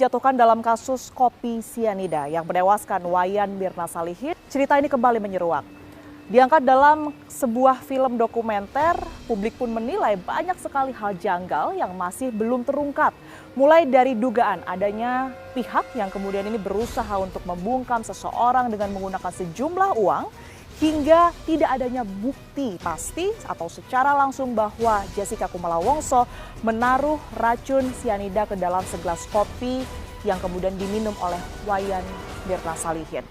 dijatuhkan dalam kasus kopi sianida yang menewaskan Wayan Mirna Salihin. Cerita ini kembali menyeruak. Diangkat dalam sebuah film dokumenter, publik pun menilai banyak sekali hal janggal yang masih belum terungkap. Mulai dari dugaan adanya pihak yang kemudian ini berusaha untuk membungkam seseorang dengan menggunakan sejumlah uang, hingga tidak adanya bukti pasti atau secara langsung bahwa Jessica Kumala Wongso menaruh racun sianida ke dalam segelas kopi yang kemudian diminum oleh Wayan Mirna Salihin.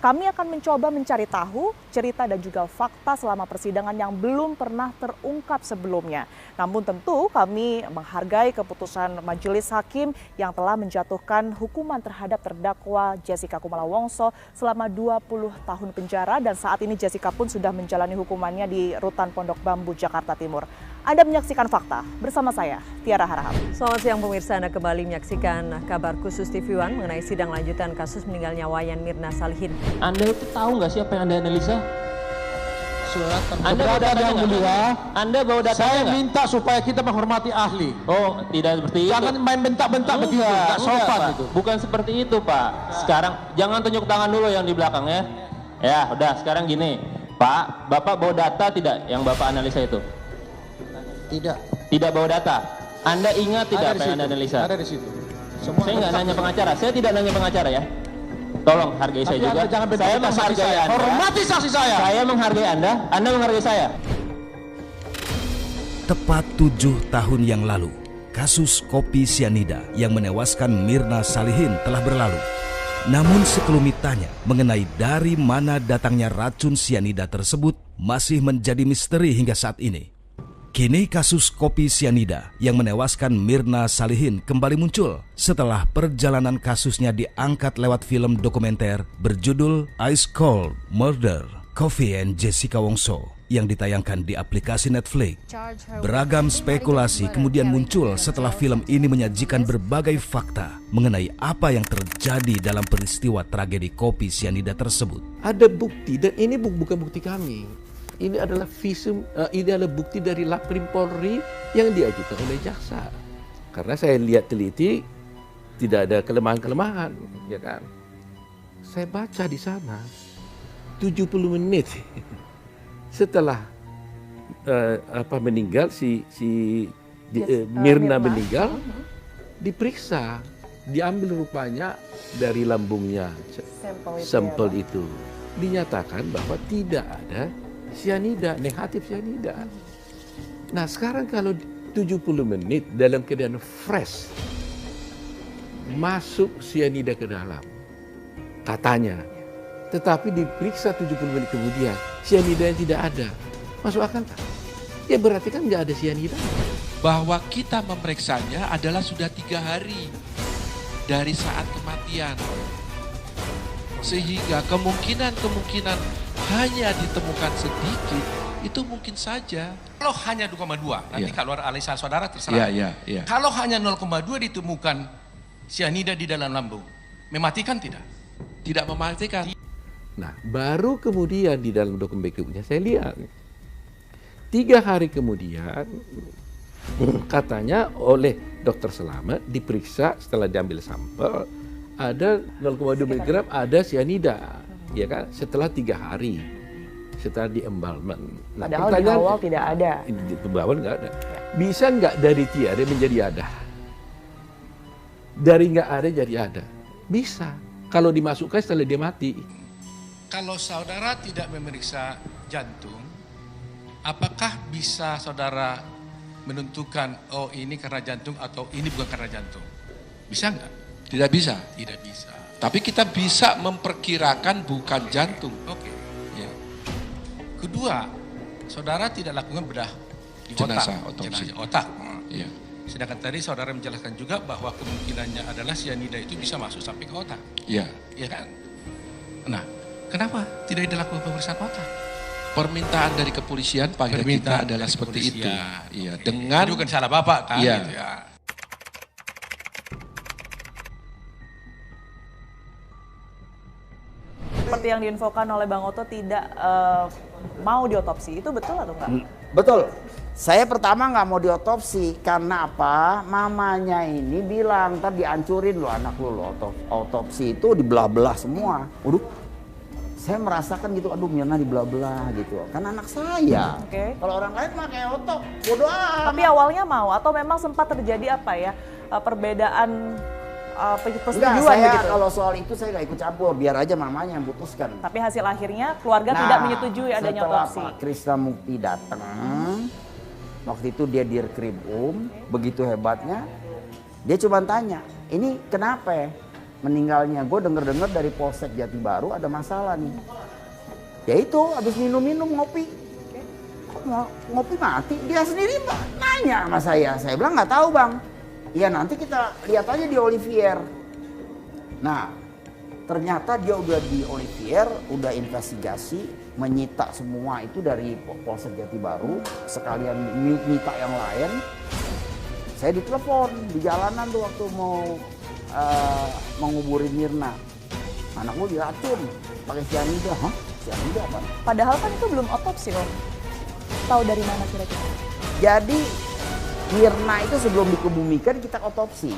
Kami akan mencoba mencari tahu cerita dan juga fakta selama persidangan yang belum pernah terungkap sebelumnya. Namun tentu kami menghargai keputusan majelis hakim yang telah menjatuhkan hukuman terhadap terdakwa Jessica Kumala Wongso selama 20 tahun penjara dan saat ini Jessica pun sudah menjalani hukumannya di Rutan Pondok Bambu, Jakarta Timur. Anda menyaksikan Fakta bersama saya, Tiara Harahap. Selamat siang pemirsa, Anda kembali menyaksikan kabar khusus TV One mengenai sidang lanjutan kasus meninggalnya Wayan Mirna Salihin. Anda itu tahu nggak sih apa yang Anda analisa? Surat Anda bawa data yang mulia. Anda bawa data. Saya minta supaya kita menghormati ahli. Oh, tidak seperti itu. Jangan main bentak-bentak begitu, tak sopan itu. Bukan seperti itu, Pak. Sekarang jangan tunjuk tangan dulu yang di belakang ya. Ya, udah sekarang gini. Pak, Bapak bawa data tidak yang Bapak analisa itu? Tidak. Tidak bawa data. Anda ingat tidak apa yang Anda analisa? Ada di situ. Saya nggak nanya pengacara. Saya tidak nanya pengacara ya. Tolong hargai saya juga. Saya menghargai Anda. Hormati saksi saya. Saya menghargai Anda menghargai saya. Tepat 7 tahun yang lalu, kasus kopi sianida yang menewaskan Mirna Salihin telah berlalu. Namun sekelumit tanya mengenai dari mana datangnya racun sianida tersebut masih menjadi misteri hingga saat ini. Kini kasus kopi sianida yang menewaskan Mirna Salihin kembali muncul setelah perjalanan kasusnya diangkat lewat film dokumenter berjudul Ice Cold Murder, Coffee and Jessica Wongso yang ditayangkan di aplikasi Netflix. Beragam spekulasi kemudian muncul setelah film ini menyajikan berbagai fakta mengenai apa yang terjadi dalam peristiwa tragedi kopi sianida tersebut. Ada bukti dan ini bukan bukti kami. Ini adalah visum, ini adalah bukti dari Laprim Polri yang diajukan oleh jaksa. Karena saya lihat teliti tidak ada kelemahan-kelemahan, ya kan. Saya baca di sana 70 menit setelah meninggal Mirna meninggal, diperiksa, diambil rupanya dari lambungnya sampel itu. Dinyatakan bahwa tidak ada sianida, negatif sianida. Nah sekarang kalau 70 menit dalam keadaan fresh, masuk sianida ke dalam, katanya. Tetapi diperiksa 70 menit kemudian, sianida yang tidak ada. Masuk akal tak? Ya berarti kan nggak ada sianida. Bahwa kita memeriksanya adalah sudah 3 hari dari saat kematian. Sehingga kemungkinan hanya ditemukan sedikit, itu mungkin saja. Kalau hanya 2,2, nanti kalau analisa saudara terserah. Kalau hanya 0,2 ditemukan sianida di dalam lambung, mematikan tidak? Tidak mematikan. Nah, baru kemudian di dalam dokumen berikutnya saya lihat 3 hari kemudian katanya oleh dokter Selamat diperiksa setelah diambil sampel ada 0,2 mg ada sianida. Ya kan, setelah 3 hari setelah di embalmment. Nah, padahal di awal tidak ada. Di awal nggak ada. Bisa nggak dari tiada menjadi ada? Dari nggak ada jadi ada? Bisa. Kalau dimasukkan setelah dia mati. Kalau saudara tidak memeriksa jantung, apakah bisa saudara menentukan oh ini karena jantung atau ini bukan karena jantung? Bisa nggak? Tidak bisa. Tidak bisa. Tapi kita bisa memperkirakan bukan jantung. Oke. Ya. Kedua, saudara tidak lakukan bedah di Jenazah, otak. otopsi. Jenazah otak. Ya. Sedangkan tadi saudara menjelaskan juga bahwa kemungkinannya adalah sianida itu bisa masuk sampai ke otak. Ya. Iya kan? Nah, kenapa tidak dilakukan pemeriksaan otak? Permintaan dari kepolisian pada kita adalah seperti itu. Iya, dengan itu bukan salah Bapak kan? Iya. Gitu ya. Seperti yang diinfokan oleh Bang Oto tidak mau diotopsi, itu betul atau enggak? Betul. Saya pertama nggak mau diotopsi karena apa? Mamanya ini bilang ntar dihancurin lo anak lo otopsi itu dibelah-belah semua. Waduh, saya merasakan gitu, aduh Mirna dibelah-belah gitu. Kan anak saya. Oke. Kalau orang lain mah kayak otop, bodoh amat. Tapi awalnya mau atau memang sempat terjadi apa ya perbedaan persetujuan Enggak, saya begitu? kalau soal itu saya nggak ikut campur, biar aja mamanya yang putuskan. Tapi hasil akhirnya keluarga tidak menyetujui adanya setelah otopsi. Pak Krisna Mukti datang, waktu itu dia Dirkrim begitu hebatnya, dia cuma tanya, ini kenapa ya meninggalnya? Gue denger-dengar dari Polsek Jati Baru ada masalah nih. Ya itu, habis minum-minum ngopi. Kok ngopi mati? Dia sendiri nanya sama saya bilang nggak tahu bang. Ya nanti kita lihat aja di Olivier. Nah, ternyata dia udah di Olivier, udah investigasi, menyita semua itu dari Polsek Jati Baru, sekalian nyita yang lain. Saya ditelepon di jalanan tuh waktu mau menguburin Mirna. Anak gue diracun pakai cyanida. Hah? Cyanida apa? Padahal kan itu belum otopsi Om. Tahu dari mana kira-kira? Jadi Mirna itu sebelum dikebumikan kita otopsi.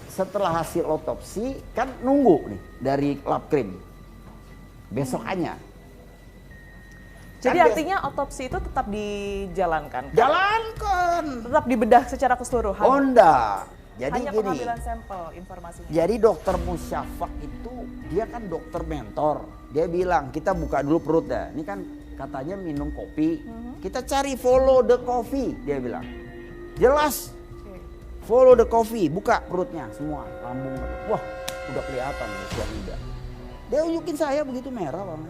Setelah hasil otopsi kan nunggu nih dari Labkrim. Besokannya. Jadi Kan artinya otopsi itu tetap dijalankan? Jalankan. Tetap dibedah secara keseluruhan? Oh enggak. Jadi hanya gini. pengambilan sampel informasinya? Jadi dokter Musyafak itu dia kan dokter mentor. Dia bilang kita buka dulu perut dah. Ini kan katanya minum kopi. Kita cari follow the coffee dia bilang. Jelas. Follow the coffee, buka perutnya semua, lambung. Wah, udah kelihatan cyanida. Dia unjukin saya begitu merah Bang.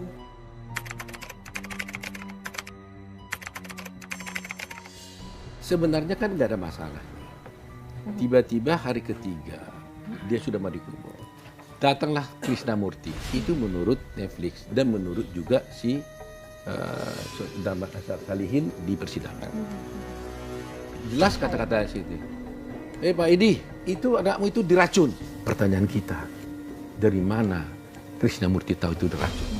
Sebenarnya kan nggak ada masalah. Tiba-tiba hari ketiga dia sudah mau dikubur. Datanglah Krisnamurti. Itu menurut Netflix dan menurut juga si Saudara Salihin di persidangan. Jelas kata-kata situ. Pak Edi, itu anakmu itu diracun. Pertanyaan kita, dari mana Krisnamurti tahu itu diracun?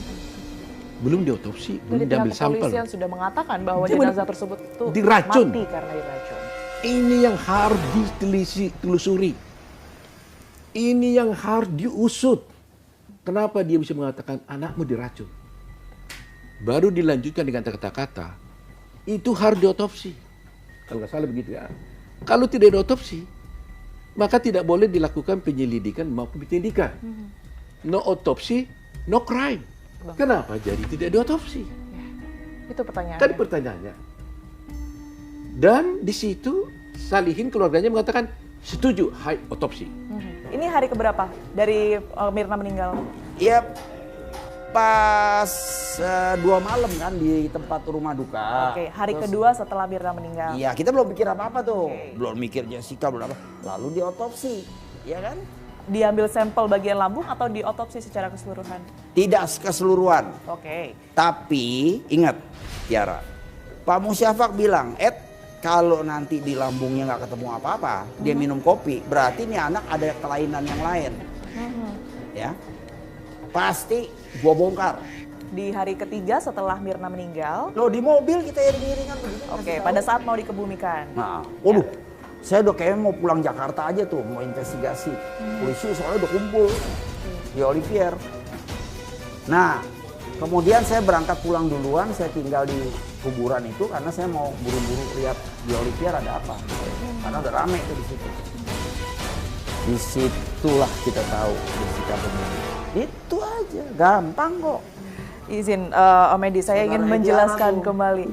Belum diotopsi, belum diambil sampel. Kepolisian sudah mengatakan bahwa jenazah tersebut itu diracun. mati karena diracun. Ini yang harus ditelusuri. Ini yang harus diusut. Kenapa dia bisa mengatakan anakmu diracun? Baru dilanjutkan dengan kata-kata, itu harus diotopsi. Kalau nggak salah begitu ya. Kalau tidak diotopsi, maka tidak boleh dilakukan penyelidikan maupun penyidikan. No otopsi, no crime. Kenapa jadi tidak diotopsi? Ya, itu pertanyaannya. Tadi pertanyaannya. Dan di situ Salihin keluarganya mengatakan setuju, hai otopsi. Ini hari keberapa dari Mirna meninggal? Iya, pas 2 malam kan di tempat rumah duka. Oke, hari kedua setelah Mirna meninggal. Iya, kita belum mikir apa-apa tuh. Belum mikir Jessica, belum apa. Lalu diotopsi, ya kan? Diambil sampel bagian lambung atau diotopsi secara keseluruhan? Tidak keseluruhan. Oke. Tapi ingat, Tiara, Pak Musyafak bilang, kalau nanti di lambungnya nggak ketemu apa-apa, dia minum kopi, berarti ini anak ada kelainan yang lain. Ya, pasti gua bongkar. Di hari ketiga setelah Mirna meninggal. Loh, di mobil kita iring-iringan begitu. Oke, pada saat mau dikebumikan. Nah, waduh, saya udah kayaknya mau pulang Jakarta aja tuh, mau investigasi. Polisi soalnya udah kumpul di Olivier. Nah, kemudian saya berangkat pulang duluan, saya tinggal di kuburan itu karena saya mau buru-buru lihat di Olivier ada apa. Karena udah rame tuh di situ. Disitulah kita tahu Jessica pembunuh. Itu aja, gampang kok. Izin Om Edi, saya ingin menjelaskan kembali.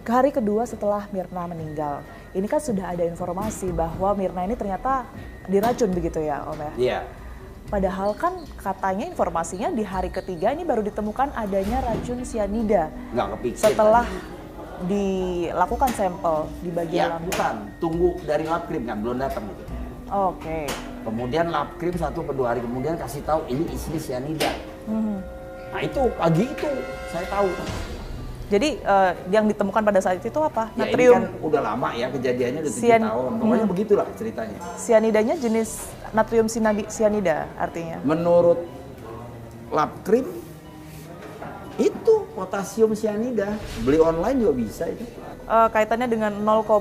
Hari kedua setelah Mirna meninggal, ini kan sudah ada informasi bahwa Mirna ini ternyata diracun begitu ya Om ya? Iya. Padahal kan katanya informasinya di hari ketiga ini baru ditemukan adanya racun cyanida. Nggak kepikir. Setelah dilakukan sampel di bagian lambung. Bukan, tunggu dari Labkrim kan, belum datang gitu. Oke. Kemudian Labkrim 1-2 hari kemudian kasih tahu ini isinya cyanida. Nah itu pagi itu saya tahu. Jadi yang ditemukan pada saat itu apa? Ya, Natrium. ini kan udah lama ya kejadiannya udah 7 tahun. Pokoknya begitulah ceritanya. Cyanidanya jenis natrium cyanida artinya. Menurut Labkrim Itu potasium sianida. Beli online juga bisa itu. Kaitannya dengan 0,2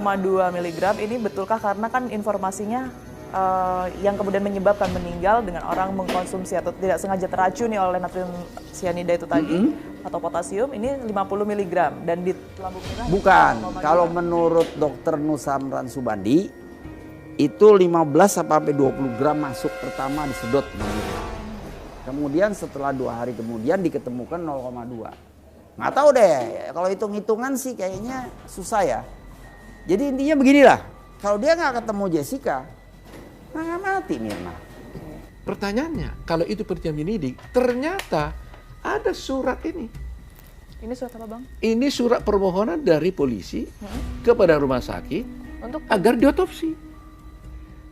mg ini betulkah karena kan informasinya yang kemudian menyebabkan meninggal dengan orang mengkonsumsi atau tidak sengaja teracuni oleh natrium sianida itu tadi atau potasium ini 50 mg dan di lambung merah bukan. Kalau menurut dokter Nusantara Subandi itu 15 sampai 20 gram masuk pertama disedot. Kemudian setelah 2 hari kemudian diketemukan 0,2. Nggak tahu deh, kalau hitung-hitungan sih kayaknya susah ya. Jadi intinya beginilah, kalau dia nggak ketemu Jessica, nggak mati Mirna. Pertanyaannya, kalau itu perjanjian penyidik, ternyata ada surat ini. Ini surat apa Bang? Ini surat permohonan dari polisi kepada rumah sakit Untuk agar diotopsi.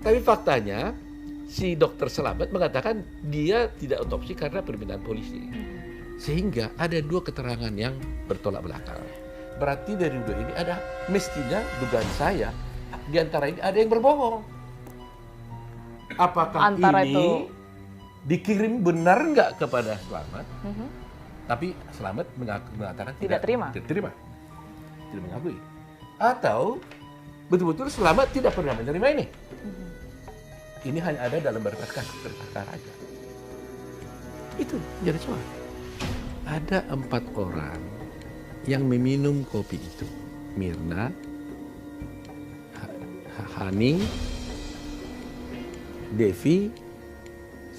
Tapi faktanya si dokter Selamat mengatakan dia tidak otopsi karena permintaan polisi. Sehingga ada 2 keterangan yang bertolak belakang. Berarti dari 2 ini ada mestinya dugaan saya di antara ini ada yang berbohong. Apakah Antara ini itu dikirim benar nggak kepada Selamat? Tapi Selamat mengatakan Tidak terima. Tidak terima. Tidak mengakui. Atau betul-betul Selamat tidak pernah menerima ini. Ini hanya ada dalam berkas perkara aja. Itu jadi soal. Ada 4 orang yang meminum kopi itu. Mirna, Hani, Devi,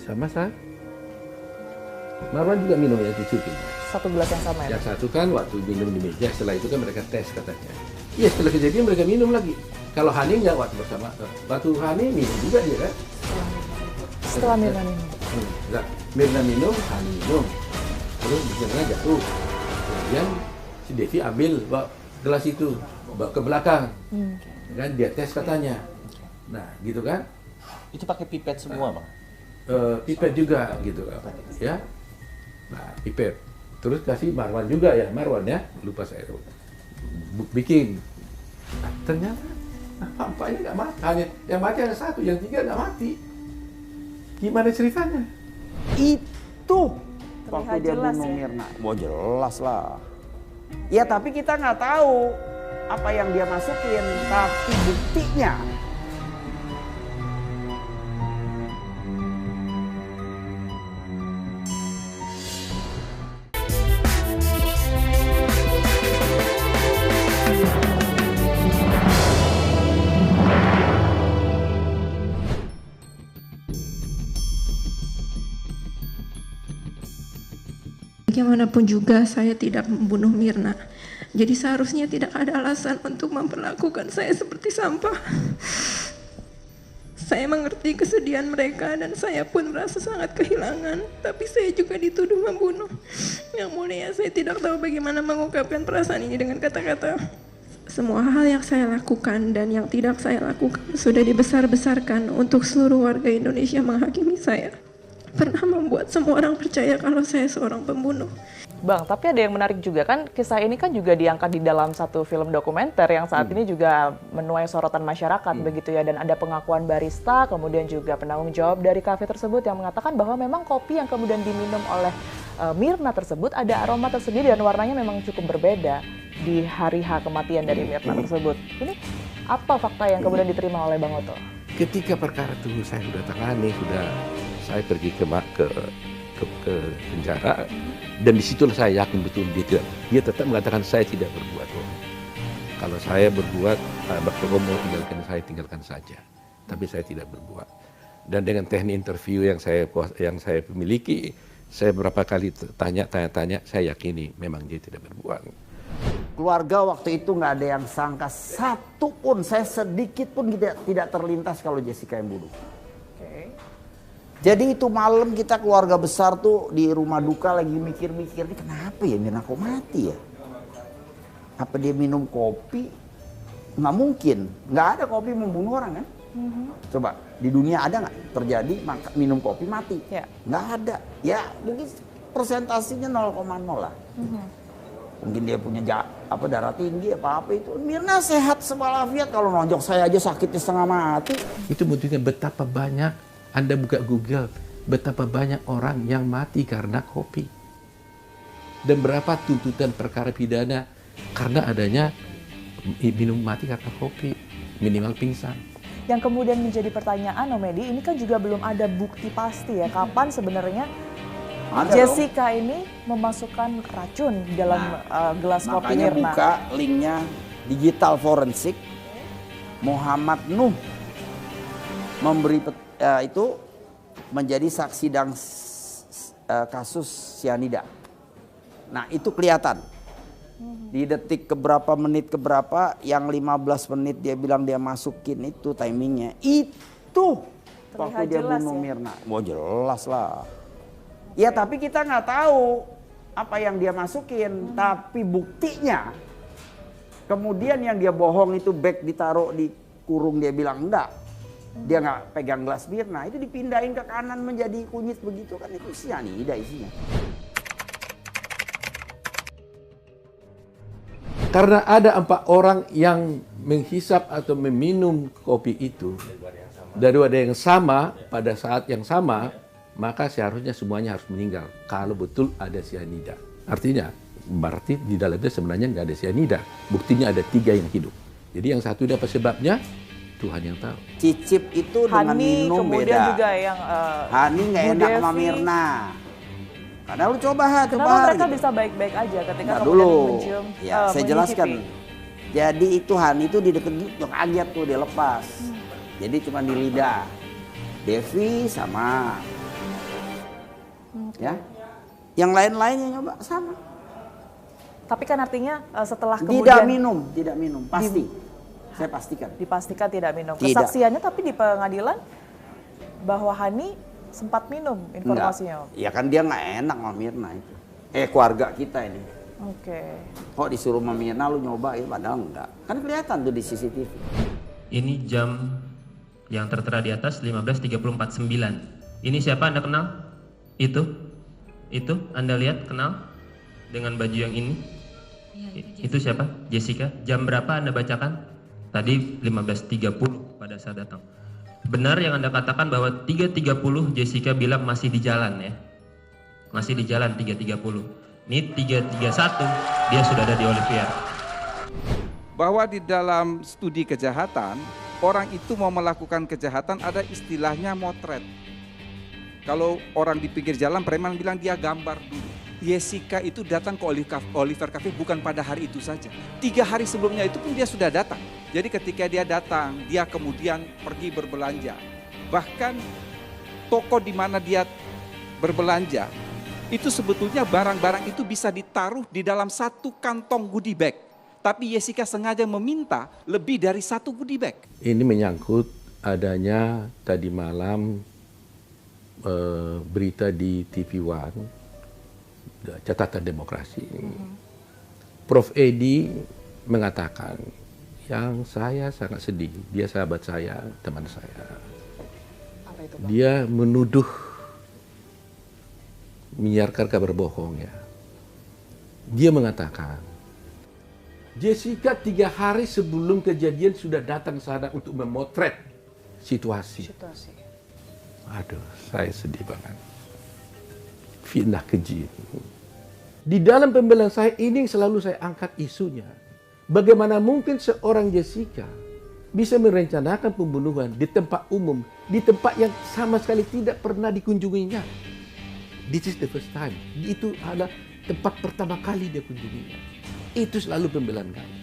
sama saya. Marwan juga minum ya dicupin. satu gelas yang sama ya? Yang satu kan waktu minum di meja, setelah itu kan mereka tes katanya. Iya setelah kejadian mereka minum lagi. Kalau Hani nggak waktu bersama, waktu Hani minum juga dia kan? Setelah Mirna minum. Enggak, Mirna minum, Hani minum. Terus Mirna jatuh. Kemudian si Devi ambil gelas itu, bawa ke belakang. Kan dia tes katanya. Nah gitu kan? Itu pakai pipet semua Bang? Pipet juga gitu ya. Nah pipet. Terus kasih Marwan juga ya, Marwan ya, lupa saya itu. Bikin. Nah, ternyata apa-apa ini nggak mati. Hanya yang mati ada 1, yang 3 nggak mati. Gimana ceritanya? Itu waktu dia jelas bunuh ya? Mirna. Wah jelas lah. Ya tapi kita nggak tahu apa yang dia masukin, tapi buktinya. Bagaimanapun juga saya tidak membunuh Mirna. Jadi seharusnya tidak ada alasan untuk memperlakukan saya seperti sampah. Saya mengerti kesedihan mereka dan saya pun merasa sangat kehilangan. Tapi saya juga dituduh membunuh. Yang mulia, saya tidak tahu bagaimana mengungkapkan perasaan ini dengan kata-kata. Semua hal yang saya lakukan dan yang tidak saya lakukan sudah dibesar-besarkan untuk seluruh warga Indonesia menghakimi saya. Pernah membuat semua orang percaya kalau saya seorang pembunuh. Bang, tapi ada yang menarik juga kan, kisah ini kan juga diangkat di dalam satu film dokumenter yang saat ini juga menuai sorotan masyarakat begitu ya, dan ada pengakuan barista, kemudian juga penanggung jawab dari kafe tersebut yang mengatakan bahwa memang kopi yang kemudian diminum oleh Mirna tersebut ada aroma tersendiri dan warnanya memang cukup berbeda di hari H kematian dari Mirna tersebut. Ini apa fakta yang kemudian diterima oleh Bang Oto? Ketika perkara itu saya sudah tangani, saya pergi ke penjara, dan disitulah saya yakin betul dia tetap mengatakan saya tidak berbuat. Kalau saya berbuat, Bapak mau tinggalkan saja. Tapi saya tidak berbuat. Dan dengan teknik interview yang saya miliki, saya beberapa kali tanya, saya yakini memang dia tidak berbuat. Keluarga waktu itu nggak ada yang sangka satu pun, saya sedikit pun tidak terlintas kalau Jessica yang bunuh. Jadi itu malam kita keluarga besar tuh di rumah duka lagi mikir-mikir, ini kenapa ya Mirna kok mati ya? Apa dia minum kopi? Nggak mungkin, nggak ada kopi membunuh orang kan? Coba di dunia ada nggak terjadi minum kopi mati? Nggak ada. Ya mungkin persentasinya 0,0 lah. Mungkin dia punya darah tinggi apa itu. Mirna sehat walafiat, kalau nonjok saya aja sakitnya setengah mati. Itu buktinya betapa banyak. Anda buka Google, betapa banyak orang yang mati karena kopi. Dan berapa tuntutan perkara pidana karena adanya minum mati karena kopi, minimal pingsan. Yang kemudian menjadi pertanyaan, Om Edi, ini kan juga belum ada bukti pasti ya, kapan sebenarnya Jessica ini memasukkan racun dalam gelas kopi Makanya Mirna. buka linknya digital forensik, Muhammad Nuh memberi itu menjadi saksi dan kasus cyanida. Nah itu kelihatan. Di detik keberapa, menit keberapa, yang 15 menit dia bilang dia masukin itu timingnya. Itu waktu dia bunuh Mirna. Wah jelas lah. Ya tapi kita nggak tahu apa yang dia masukin. Tapi buktinya, kemudian yang dia bohong itu bag ditaruh di kurung, dia bilang enggak. Dia nggak pegang gelas Mirna, itu dipindahin ke kanan menjadi kunyit begitu kan, itu cyanida isinya. Karena ada 4 orang yang menghisap atau meminum kopi itu dari wadah yang sama pada saat yang sama, maka seharusnya semuanya harus meninggal kalau betul ada cyanida. Artinya berarti di dalamnya sebenarnya nggak ada cyanida. Buktinya ada 3 yang hidup. Jadi yang satu apa sebabnya? Tuhan yang tahu. Cicip itu dengan Hani, minum kemudian beda. juga yang Hani nggak Bu enak sama Devi. Mirna. Karena lu coba Kenapa mereka bisa baik-baik aja ketika Nah, kemudian dulu mencium, ya saya jelaskan. Jadi itu Hani itu di deket kaget tuh dia lepas. Jadi cuma di lidah. Devi sama. Ya. Yang lain-lainnya nyoba sama. Tapi kan artinya setelah kemudian tidak minum, pasti. Saya pastikan. Dipastikan tidak minum. Tidak. Kesaksiannya tapi di pengadilan bahwa Hani sempat minum informasinya. Enggak. Ya kan dia nggak enak sama Mirna itu. Keluarga kita ini. Oke. Kok disuruh sama Mirna lu nyoba ya, padahal enggak. Kan kelihatan tuh di CCTV. Ini jam yang tertera di atas 15.34.9. Ini siapa Anda kenal? Itu Anda lihat, kenal dengan baju yang ini? Itu siapa? Jessica. Jam berapa Anda bacakan? Tadi 15.30 pada saat datang. Benar yang Anda katakan bahwa 3.30 Jessica bilang masih di jalan ya? Masih di jalan 3.30. Ini 3.31 dia sudah ada di Olivier. Bahwa di dalam studi kejahatan, orang itu mau melakukan kejahatan ada istilahnya motret. Kalau orang di pinggir jalan, preman bilang dia gambar dulu. Jessica itu datang ke Oliver Cafe bukan pada hari itu saja. 3 hari sebelumnya itu pun dia sudah datang. Jadi ketika dia datang, dia kemudian pergi berbelanja. Bahkan toko di mana dia berbelanja, itu sebetulnya barang-barang itu bisa ditaruh di dalam satu kantong goodie bag. Tapi Jessica sengaja meminta lebih dari 1 goodie bag. Ini menyangkut adanya tadi malam berita di TV One, catatan demokrasi. Prof. Edi mengatakan, yang saya sangat sedih, dia sahabat saya, teman saya. Apa itu, Bang? Dia menuduh, menyiarkan kabar bohong ya. Dia mengatakan, Jessica 3 hari sebelum kejadian sudah datang sana untuk memotret situasi. Aduh, saya sedih banget. Fitnah keji. Di dalam pembelaan saya ini selalu saya angkat isunya. Bagaimana mungkin seorang Jessica bisa merencanakan pembunuhan di tempat umum, di tempat yang sama sekali tidak pernah dikunjunginya. This is the first time. Itu adalah tempat pertama kali dia kunjunginya. Itu selalu pembelaan kami.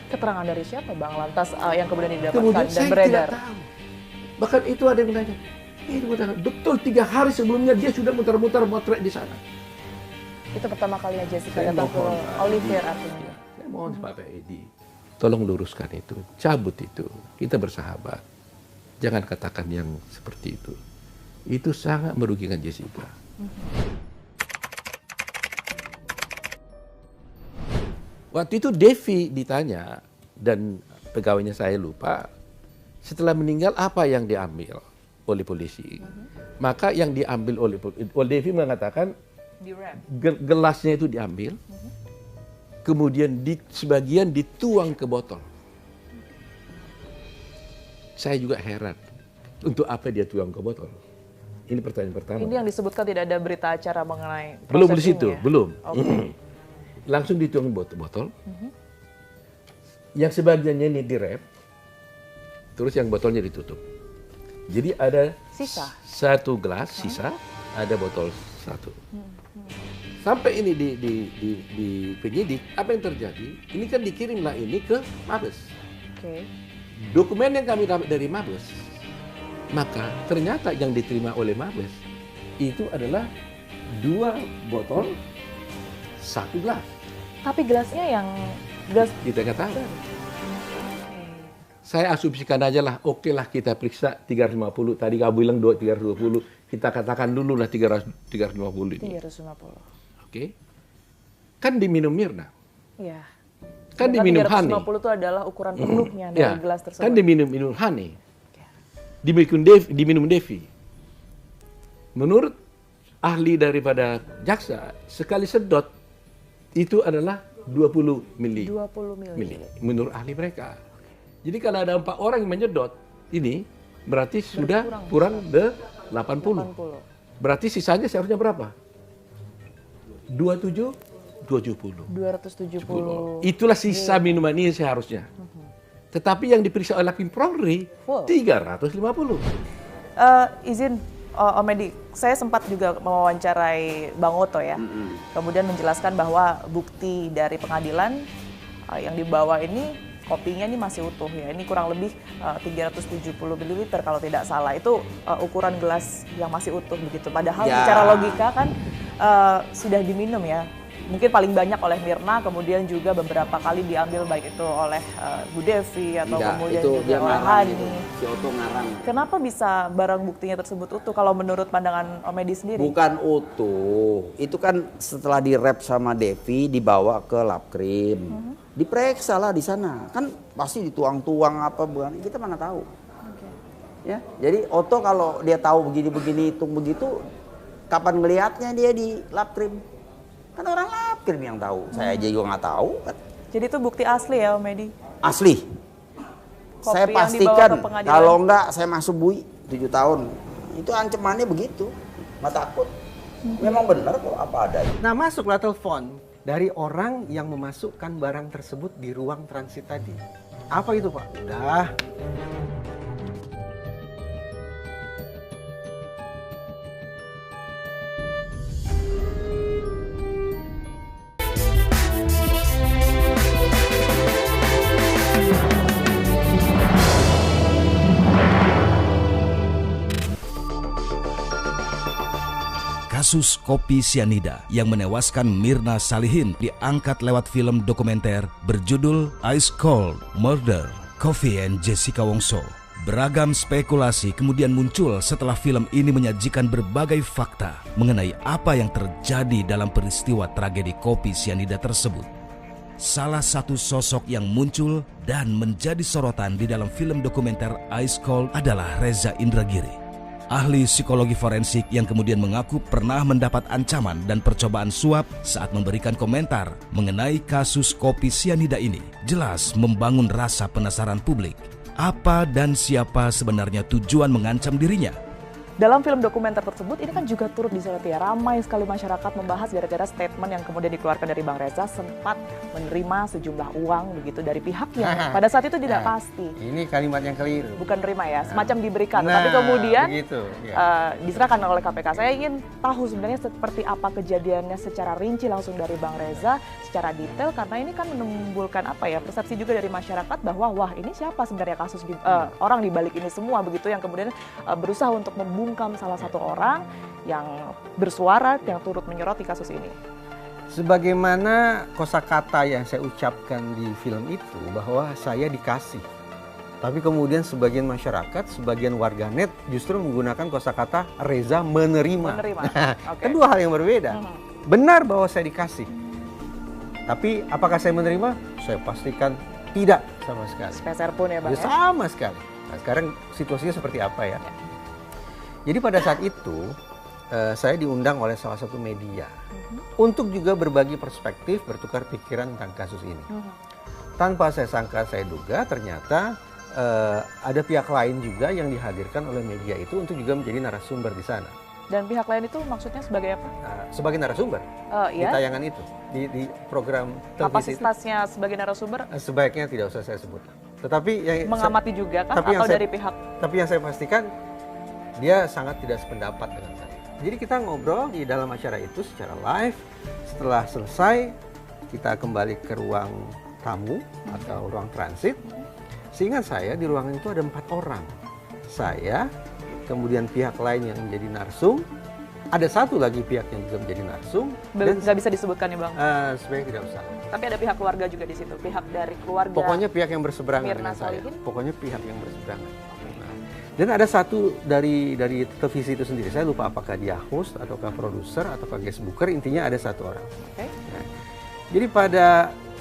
Keterangan dari siapa Bang lantas yang kemudian didapatkan Kemudian dan saya beredar? tidak tahu. Bahkan itu ada yang menanya, betul 3 hari sebelumnya dia sudah muter-muter motret di sana. Itu pertama kalinya Jessica Saya datang ke mohon, Olivier artinya. Saya mohon Pak Edi, tolong luruskan itu, cabut itu. Kita bersahabat. Jangan katakan yang seperti itu. Itu sangat merugikan Jessica. Waktu itu Devi ditanya, dan pegawainya saya lupa, setelah meninggal apa yang diambil oleh polisi. Maka yang diambil oleh Devi mengatakan gelasnya itu diambil, kemudian sebagian dituang ke botol. Saya juga heran, untuk apa dia tuang ke botol? Ini pertanyaan pertama. Ini yang disebutkan tidak ada berita acara mengenai Belum di processing situ, ya? belum. Oke. Langsung dituang botol. Yang sebagiannya ini direp, terus yang botolnya ditutup. Jadi ada Sisa. satu gelas sisa, ada botol satu. Sampai ini di penyidik, apa yang terjadi? Ini kan dikirimlah ini ke Mabes. Oke. Dokumen yang kami dapat dari Mabes, maka ternyata yang diterima oleh Mabes itu adalah 2 botol, 1 gelas. Tapi gelasnya yang gelas Kita nggak tahu. Saya asumsikan aja lah, oke lah kita periksa 350. Tadi kamu bilang 320, kita katakan dulu lah 350 ini. 350. Oke. Kan diminum Mirna. Iya. Kan diminum honey. 350 itu adalah ukuran penuhnya dari Ya, gelas tersebut. kan diminum honey. Diminum Devi. Menurut ahli daripada jaksa, sekali sedot itu adalah 20 mili. 20 mili. Menurut ahli mereka. Jadi kalau ada 4 orang yang menyedot ini, berarti sudah kurang de 80. Berarti sisanya seharusnya berapa? 270. Itulah sisa minuman ini seharusnya. Tetapi yang diperiksa oleh Hakim Polri 350. Izin Om Edi, saya sempat juga mewawancarai Bang Oto ya. Kemudian menjelaskan bahwa bukti dari pengadilan yang dibawa ini kopinya ini masih utuh ya. Ini kurang lebih 370 ml kalau tidak salah. Itu ukuran gelas yang masih utuh begitu. Padahal secara logika kan sudah diminum ya. Mungkin paling banyak oleh Mirna, kemudian juga beberapa kali diambil baik itu oleh Bu Devi atau kemudian itu juga dia oleh ngarang Hani. itu. Si Oto ngarang. Kenapa bisa barang buktinya tersebut utuh kalau menurut pandangan Om Edi sendiri? Bukan utuh. Itu kan setelah direp sama Devi dibawa ke Labkrim. Diperiksa lah di sana. Kan pasti dituang-tuang apa bukan. Kita mana tahu. Ya, jadi Oto kalau dia tahu begini-begini hitung begitu, kapan ngelihatnya dia di Labkrim? Kan orang Labkrim yang tahu. Saya aja juga nggak tahu. Jadi itu bukti asli ya Om Edi? Asli. Kopi Saya yang pastikan dibawa ke pengadilan. kalau enggak saya masuk bui 7 tahun. Itu ancamannya begitu. Nggak takut. Memang benar kok apa adanya. Nah, masuklah telepon dari orang yang memasukkan barang tersebut di ruang transit tadi. Apa itu, Pak? Udah. Kasus kopi sianida yang menewaskan Mirna Salihin diangkat lewat film dokumenter berjudul Ice Cold Murder, Coffee and Jessica Wongso. Beragam spekulasi kemudian muncul setelah film ini menyajikan berbagai fakta mengenai apa yang terjadi dalam peristiwa tragedi kopi sianida tersebut. Salah satu sosok yang muncul dan menjadi sorotan di dalam film dokumenter Ice Cold adalah Reza Indragiri. Ahli psikologi forensik yang kemudian mengaku pernah mendapat ancaman dan percobaan suap saat memberikan komentar mengenai kasus kopi sianida ini, jelas membangun rasa penasaran publik. Apa dan siapa sebenarnya tujuan mengancam dirinya? Dalam film dokumenter tersebut ini kan juga turut disoroti ya, ramai sekali masyarakat membahas gara-gara statement yang kemudian dikeluarkan dari Bang Reza sempat menerima sejumlah uang begitu dari pihak yang pada saat itu tidak pasti. Ini kalimat yang keliru. Bukan terima ya, semacam diberikan. Nah, tapi kemudian begitu, ya. diserahkan oleh KPK. Saya ingin tahu sebenarnya seperti apa kejadiannya secara rinci langsung dari Bang Reza, secara detail, karena ini kan menimbulkan apa ya, persepsi juga dari masyarakat bahwa wah ini siapa sebenarnya kasus orang di balik ini semua begitu, yang kemudian berusaha untuk membungkam salah satu orang yang bersuara yang turut menyoroti kasus ini. Sebagaimana kosakata yang saya ucapkan di film itu bahwa saya dikasih. Tapi kemudian sebagian masyarakat, sebagian warganet justru menggunakan kosakata Reza menerima. Okay. Kedua hal yang berbeda. Benar bahwa saya dikasih. Tapi apakah saya menerima? Saya pastikan tidak sama sekali. Sepeser pun ya Bang ya? Sama sekali. Nah, sekarang situasinya seperti apa ya? Jadi pada saat itu saya diundang oleh salah satu media untuk juga berbagi perspektif, bertukar pikiran tentang kasus ini. Tanpa saya sangka, saya duga ternyata ada pihak lain juga yang dihadirkan oleh media itu untuk juga menjadi narasumber di sana. Dan pihak lain itu maksudnya sebagai apa? Sebagai narasumber di Iya? tayangan itu, di program televisi itu. Kapasitasnya sebagai narasumber Sebaiknya tidak usah saya sebut. Tetapi yang mengamati juga kan? tapi Atau yang dari pihak? Tapi yang saya pastikan, dia sangat tidak sependapat dengan saya. Jadi kita ngobrol di dalam acara itu secara live. Setelah selesai, kita kembali ke ruang tamu atau ruang transit. Seingat saya di ruangan itu ada 4 orang. Saya, kemudian pihak lain yang menjadi narsum, ada satu lagi pihak yang juga menjadi narsum. Nggak bisa disebutkan ya Bang? Sebenarnya tidak usah. Tapi ada pihak keluarga juga di situ, pihak dari keluarga. Pokoknya pihak yang berseberangan Mirna dengan saya. Salihin? Pokoknya pihak yang berseberangan. Nah, dan ada satu dari televisi itu sendiri, saya lupa apakah dia host, ataukah produser, ataukah guest booker, intinya ada satu orang. Okay. Nah, jadi pada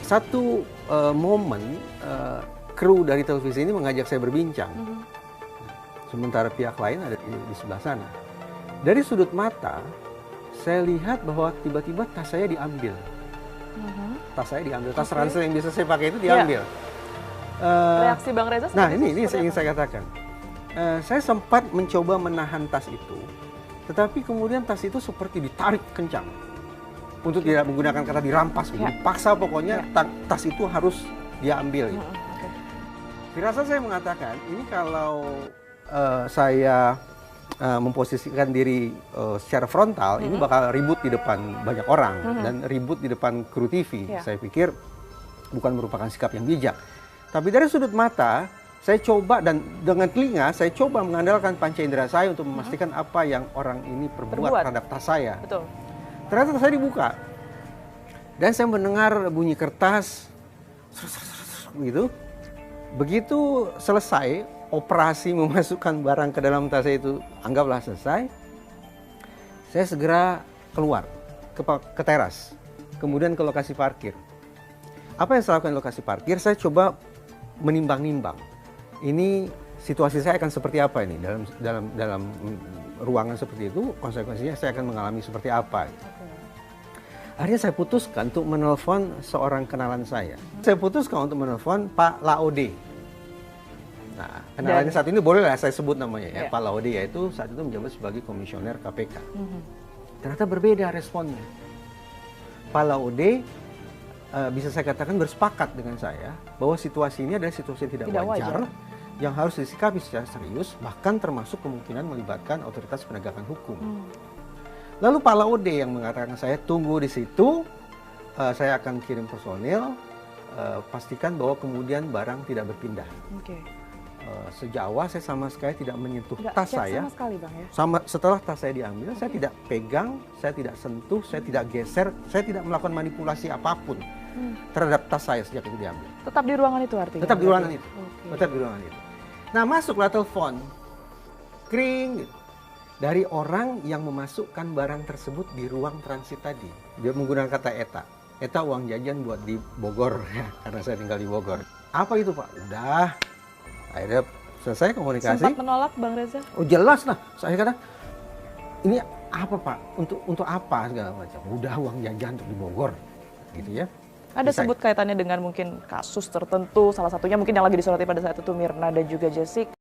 satu momen, kru dari televisi ini mengajak saya berbincang. Sementara pihak lain ada di sebelah sana. Dari sudut mata, saya lihat bahwa tiba-tiba tas saya diambil. Tas saya diambil, tas ransel yang bisa saya pakai itu diambil. Reaksi Bang Reza? Nah ini yang ingin saya katakan. Saya sempat mencoba menahan tas itu, tetapi kemudian tas itu seperti ditarik kencang. Untuk tidak menggunakan kata dirampas, dipaksa pokoknya tas itu harus diambil. Gitu. Firasat saya mengatakan, ini kalau saya memposisikan diri secara frontal, ini bakal ribut di depan banyak orang dan ribut di depan kru TV. Saya pikir bukan merupakan sikap yang bijak. Tapi dari sudut mata, saya coba dan dengan telinga saya coba mengandalkan panca indera saya untuk memastikan apa yang orang ini perbuat terhadap tas saya. Betul. Ternyata tas saya dibuka dan saya mendengar bunyi kertas, gitu. Begitu selesai operasi memasukkan barang ke dalam tas saya itu, anggaplah selesai, saya segera keluar ke teras, kemudian ke lokasi parkir. Apa yang saya lakukan di lokasi parkir? Saya coba menimbang-nimbang. Ini situasi saya akan seperti apa ini dalam ruangan seperti itu, konsekuensinya saya akan mengalami seperti apa. Akhirnya saya putuskan untuk menelpon seorang kenalan saya. Saya putuskan untuk menelpon Pak Laode. Nah, kenalannya saat ini bolehlah saya sebut namanya ya, Pak Laode, yaitu saat itu menjabat sebagai komisioner KPK. Ternyata berbeda responnya. Pak Laode bisa saya katakan bersepakat dengan saya bahwa situasi ini adalah situasi yang tidak wajar, yang harus disikapi secara serius, bahkan termasuk kemungkinan melibatkan otoritas penegakan hukum. Lalu Pak Laode yang mengatakan saya tunggu di situ, saya akan kirim personil, pastikan bahwa kemudian barang tidak berpindah. Sejauh saya sama sekali tidak menyentuh tas saya. Sama sekali Bang ya? Setelah tas saya diambil, saya tidak pegang, saya tidak sentuh, saya tidak geser, saya tidak melakukan manipulasi apapun terhadap tas saya sejak itu diambil. Tetap di ruangan itu artinya? Tetap di ruangan itu. Tetap di ruangan itu. Nah, masuklah telepon. Kring. Dari orang yang memasukkan barang tersebut di ruang transit tadi. Dia menggunakan kata ETA. ETA uang jajan buat di Bogor, ya, karena saya tinggal di Bogor. Apa itu Pak? Udah. Akhirnya selesai komunikasi. Sempat menolak Bang Reza? Oh jelas lah. Saya kata, ini apa Pak? Untuk apa segala macam. Udah uang jajan untuk di Bogor. Gitu ya. Ada sebut kaitannya dengan mungkin kasus tertentu, salah satunya mungkin yang lagi disoroti pada saat itu Mirna dan juga Jessica,